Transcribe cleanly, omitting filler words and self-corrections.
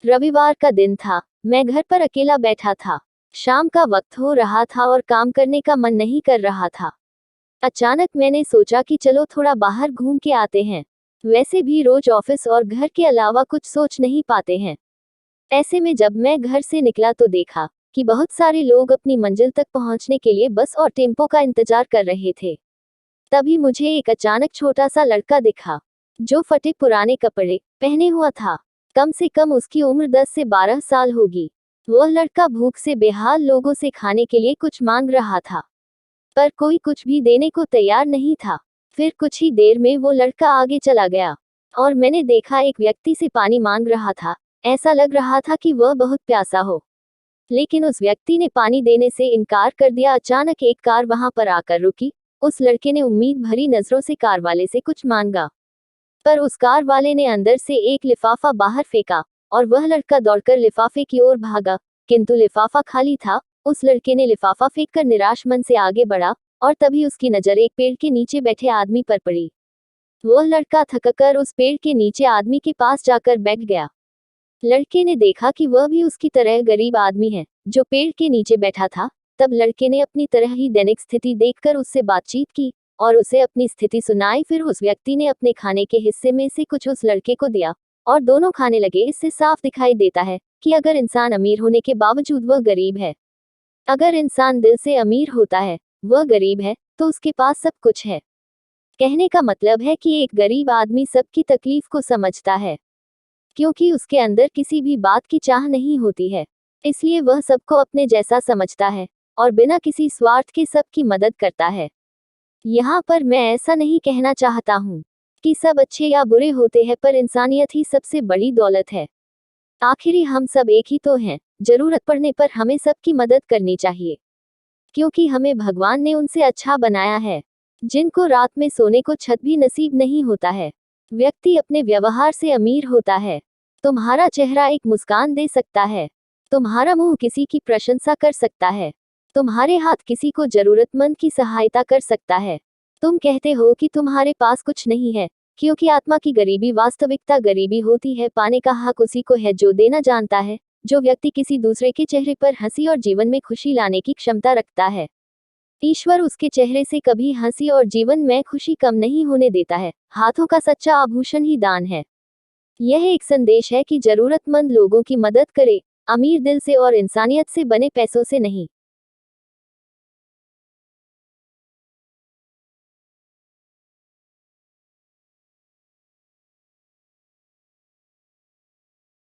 रविवार का दिन था। मैं घर पर अकेला बैठा था। शाम का वक्त हो रहा था और काम करने का मन नहीं कर रहा था। अचानक मैंने सोचा कि चलो थोड़ा बाहर घूम के आते हैं। वैसे भी रोज ऑफिस और घर के अलावा कुछ सोच नहीं पाते हैं। ऐसे में जब मैं घर से निकला तो देखा कि बहुत सारे लोग अपनी मंजिल तक पहुंचने के लिए बस और टेम्पो का इंतजार कर रहे थे। तभी मुझे एक अचानक छोटा सा लड़का दिखा, जो फटे पुराने कपड़े पहने हुआ था। कम से कम उसकी उम्र 10 से 12 साल होगी। वह लड़का भूख से बेहाल लोगों से खाने के लिए कुछ मांग रहा था, पर कोई कुछ भी देने को तैयार नहीं था। फिर कुछ ही देर में वो लड़का आगे चला गया और मैंने देखा एक व्यक्ति से पानी मांग रहा था। ऐसा लग रहा था कि वह बहुत प्यासा हो, लेकिन उस व्यक्ति ने पानी देने से इनकार कर दिया। अचानक एक कार वहां पर आकर रुकी। उस लड़के ने उम्मीद भरी नजरों से कार वाले से कुछ मांगा, पर उस कार वाले ने अंदर से एक लिफाफा बाहर फेंका और वह लड़का दौड़कर लिफाफे की ओर भागा, किंतु लिफाफा खाली था। उस लड़के ने लिफाफा फेंककर निराश मन से आगे बढ़ा और तभी उसकी नजर एक पेड़ के नीचे बैठे आदमी पर पड़ी। वह लड़का थककर उस पेड़ के नीचे आदमी के पास जाकर बैठ गया। लड़के ने देखा कि वह भी उसकी तरह गरीब आदमी है जो पेड़ के नीचे बैठा था। तब लड़के ने अपनी तरह ही दैनिक स्थिति देखकर उससे बातचीत की और उसे अपनी स्थिति सुनाई। फिर उस व्यक्ति ने अपने खाने के हिस्से में से कुछ उस लड़के को दिया और दोनों खाने लगे। इससे साफ दिखाई देता है कि अगर इंसान अमीर होने के बावजूद वह गरीब है, अगर इंसान दिल से अमीर होता है, वह गरीब है, तो उसके पास सब कुछ है। कहने का मतलब है कि एक गरीब आदमी सबकी तकलीफ को समझता है, क्योंकि उसके अंदर किसी भी बात की चाह नहीं होती है। इसलिए वह सबको अपने जैसा समझता है और बिना किसी स्वार्थ के सबकी मदद करता है। यहाँ पर मैं ऐसा नहीं कहना चाहता हूँ कि सब अच्छे या बुरे होते हैं, पर इंसानियत ही सबसे बड़ी दौलत है। आखिरी हम सब एक ही तो हैं। जरूरत पड़ने पर हमें सबकी मदद करनी चाहिए, क्योंकि हमें भगवान ने उनसे अच्छा बनाया है जिनको रात में सोने को छत भी नसीब नहीं होता है। व्यक्ति अपने व्यवहार से अमीर होता है। तुम्हारा चेहरा एक मुस्कान दे सकता है, तुम्हारा मुंह किसी की प्रशंसा कर सकता है, तुम्हारे हाथ किसी को जरूरतमंद की सहायता कर सकता है। तुम कहते हो कि तुम्हारे पास कुछ नहीं है, क्योंकि आत्मा की गरीबी वास्तविकता गरीबी होती है। पाने का हक उसी को है जो देना जानता है। जो व्यक्ति किसी दूसरे के चेहरे पर हंसी और जीवन में खुशी लाने की क्षमता रखता है, ईश्वर उसके चेहरे से कभी हंसी और जीवन में खुशी कम नहीं होने देता है। हाथों का सच्चा आभूषण ही दान है। यह एक संदेश है कि जरूरतमंद लोगों की मदद करें, अमीर दिल से और इंसानियत से बने पैसों से नहीं।